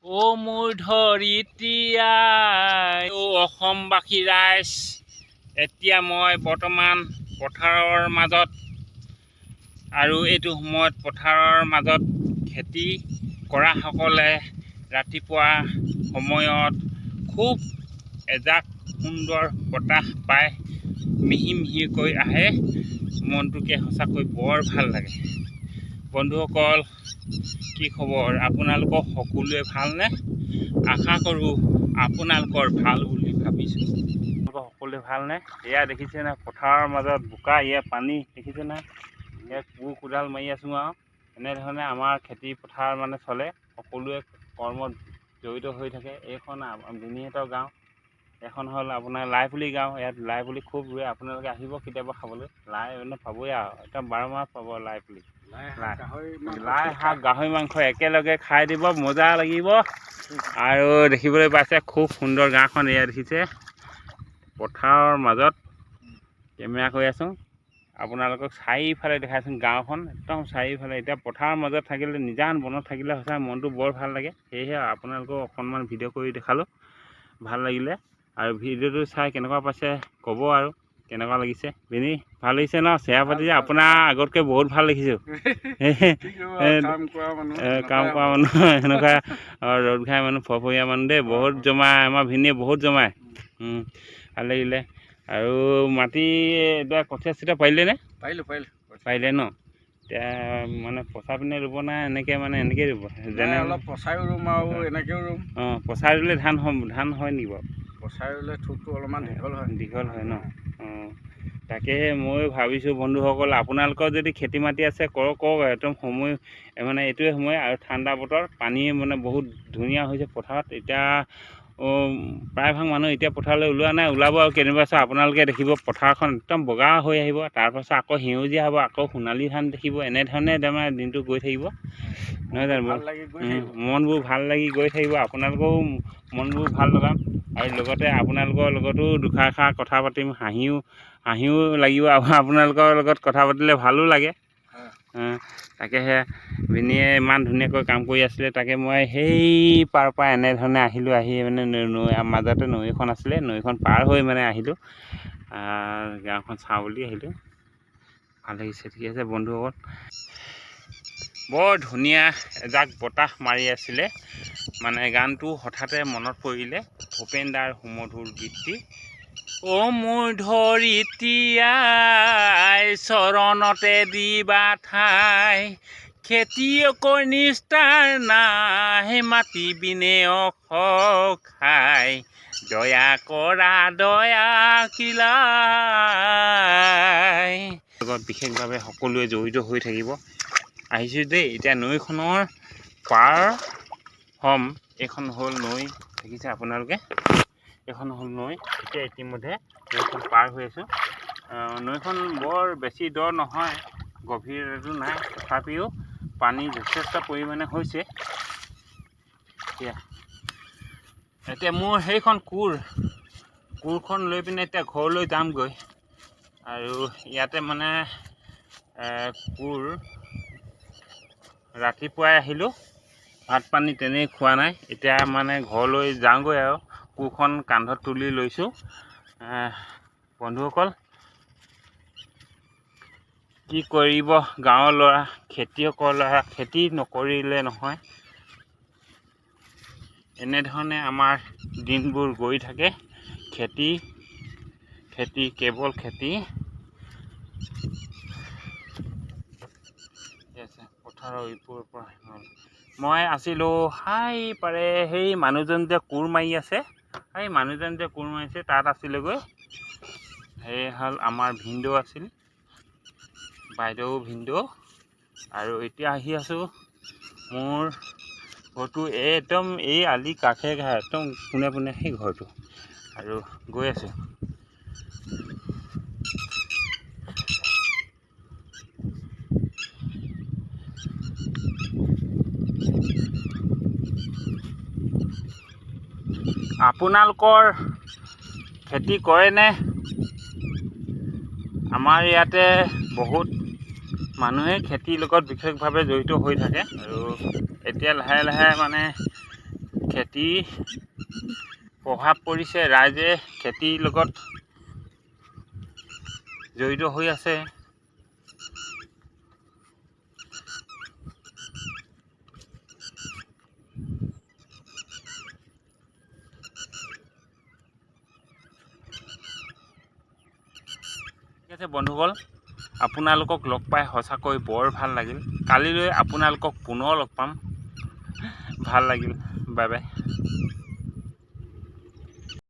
অ মোৰ ধৰিত্ৰী আই, অসমবাসী ৰাইজ, এতিয়া মই বৰ্তমান পথাৰৰ মাজত আৰু এইটো সময়ত পথাৰৰ মাজত খেতি কৰাসকলে ৰাতিপুৱা সময়ত খুব এজাক সুন্দৰ বতাহ পায়, মিহি মিহিকৈ আহে, মনটোকে সঁচাকৈ বৰ ভাল লাগে। বন্ধুসকল, কি খবৰ? আপোনালোকৰ সকলোৱে ভালনে? আশা কৰোঁ আপোনালোকৰ ভাল বুলি ভাবিছোঁ। সকলোৱে ভালনে? এয়া দেখিছেনে পথাৰৰ মাজত বোকা, এয়া পানী দেখিছেনে? ইয়াত কোৰ কোদাল মাৰি আছোঁ আৰু এনেধৰণে আমাৰ খেতি পথাৰ মানে চলে, সকলোৱে কৰ্মত জড়িত হৈ থাকে। এইখন বিনিহঁতৰ গাঁও, এখন হ'ল আপোনাৰ লাইপুলি গাঁও। ইয়াত লাইপুলি খুব ৰুৱে, আপোনালোকে আহিব কেতিয়াবা খাবলৈ। লাই মানে পাবই আৰু একদম 12 মাহ পাব লাইপুলি। লাই শাক গাহৰি মাংস একেলগে খাই দিব, মজা লাগিব। আৰু দেখিবলৈ পাইছে খুব সুন্দৰ গাঁওখন। এয়া দেখিছে পথাৰৰ মাজত কেমেৰা কৰি আছোঁ, আপোনালোকক চাৰিওফালে দেখাইছোন গাঁওখন, একদম চাৰিওফালে। এতিয়া পথাৰৰ মাজত থাকিলে, নিজান বনত থাকিলে সঁচাই মনটো বৰ ভাল লাগে। সেয়েহে আপোনালোকক অকণমান ভিডিঅ' কৰি দেখালোঁ, ভাল লাগিলে। আৰু ভিডিঅ'টো চাই কেনেকুৱা পাইছে ক'ব, আৰু কেনেকুৱা লাগিছে। বেনি ভাল লাগিছে ন? চেয়া পাতি যে আপোনাৰ আগতকৈ বহুত ভাল দেখিছোঁ। কাম কৰা মানুহ এনেকুৱা ৰ'দ ঘাই মানুহ, ফৰফৰীয়া মানুহ দেই, বহুত জমাই। আমাৰ ভিনিয়ে বহুত জমাই, ভাল লাগিলে। আৰু মাটি এতিয়া কঠীয়া চঠীয়া পাৰিলেনে? পাৰিলে ন? এতিয়া মানে পচাই পিনে ৰুব না এনেকৈ মানে এনেকৈ ৰুব? যেনে অলপ পচাইও ৰুম আৰু এনেকৈও ৰুম। অঁ, পচাই ৰুলে ধান হয় নেকি বাৰু? পচাই ৰুলে থোকটো অলপমান দীঘল হয় ন? অঁ, তাকেহে মই ভাবিছোঁ বন্ধুসকল, আপোনালোকৰ যদি খেতি মাটি আছে কৰক, একদম সময় মানে এইটোৱে সময়। আৰু ঠাণ্ডা বতৰ, পানী মানে বহুত ধুনীয়া হৈছে পথাৰত। এতিয়া প্ৰায়ভাগ মানুহ এতিয়া পথাৰলৈ ওলোৱা নাই, ওলাব আৰু কেইদিনমান পাছত আপোনালোকে দেখিব পথাৰখন একদম বগা হৈ আহিব। তাৰপাছত আকৌ সেউজীয়া হ'ব, আকৌ সোণালী ধান দেখিব। এনেধৰণে তাৰমানে দিনটো গৈ থাকিব, নহয় জানো? মনবোৰ ভাল লাগি গৈ থাকিব, আপোনালোকেও মনবোৰ ভাল লগাম। আৰু লগতে আপোনালোকৰ লগতো দুষাৰ কথা পাতিম, হাঁহিও লাগিব। আপোনালোকৰ লগত কথা পাতিলে ভালো লাগে। তাকেহে ভিনিয়ে ইমান ধুনীয়াকৈ কাম কৰি আছিলে, তাকে মই সেই পাৰ পৰা এনেধৰণে আহিলোঁ। আহি মানে নৈ মাজতে নৈ এখন আছিলে, নৈখন পাৰ হৈ মানে আহিলোঁ, গাঁওখন চাওঁ বুলি আহিলোঁ। ভাল লাগিছে, ঠিক আছে বন্ধুসকল। বৰ ধুনীয়া এজাক বতাহ মাৰি আছিলে, মানে গানটো হঠাতে মনত পৰিলে, ভূপেন দাৰ সুমধুৰ গীতটি। অ মোৰ ধৰিত্ৰী আই, চৰণতে দিবা ঠাই, খেতিয়কৰ নিষ্ঠাৰ নাই, মাটি বিনে অসহায়, দয়া কৰা দয়া কিলাই। লগত বিশেষভাৱে সকলোৱে জড়িত হৈ থাকিব। আহিছোঁ দেই, এতিয়া নৈখনৰ পাৰ হ'ম। এইখন হ'ল নৈ, দেখিছে আপোনালোকে, এইখন হ'ল নৈ। এতিয়া ইতিমধ্যে নৈখন পাৰ হৈ আছোঁ। নৈখন বৰ বেছি দ নহয়, গভীৰতো নাই, তথাপিও পানী যথেষ্ট পৰিমাণে হৈছে। এতিয়া মোৰ সেইখন কোৰখন লৈ পিনে এতিয়া ঘৰলৈ যামগৈ। আৰু ইয়াতে মানে কোৰ ৰাতিপুৱাই আহিলোঁ, ভাত পানী তেনেই খোৱা নাই। এতিয়া মানে ঘৰলৈ যাওঁগৈ আৰু কোৰখন কান্ধত তুলি লৈছোঁ। বন্ধুসকল, কি কৰিব, গাঁৱৰ ল'ৰা, খেতিয়কৰ ল'ৰা, খেতি নকৰিলে নহয়। এনেধৰণে আমাৰ দিনবোৰ গৈ থাকে, খেতি কেৱল খেতি। পথাৰৰ ইপুৰৰ পৰা মই আছিলোঁ পাৰে সেই মানুহজন যে কোৰ মাৰি আছে, তাত আছিলেগৈ। সেই হ'ল আমাৰ ভিনদেউ আছিল, বাইদেউ ভিনদেউ। আৰু এতিয়া আহি আছোঁ মোৰ ঘৰটো একদম এই আলি কাষে একদম পোনে সেই ঘৰটো, আৰু গৈ আছোঁ। আপোনালোকৰ খেতি কৰেনে? আমাৰ ইয়াতে বহুত মানুহে খেতিৰ লগত বিশেষভাৱে জড়িত হৈ থাকে। আৰু এতিয়া লাহে লাহে মানে খেতি প্ৰভাৱ পৰিছে, ৰাইজে খেতিৰ লগত জড়িত হৈ আছে। ঠিক আছে বন্ধুসকল, আপোনালোকক লগ পাই সঁচাকৈ বৰ ভাল লাগিল। কালিলৈ আপোনালোকক পুনৰ লগ পাম। ভাল লাগিল। Bye bye.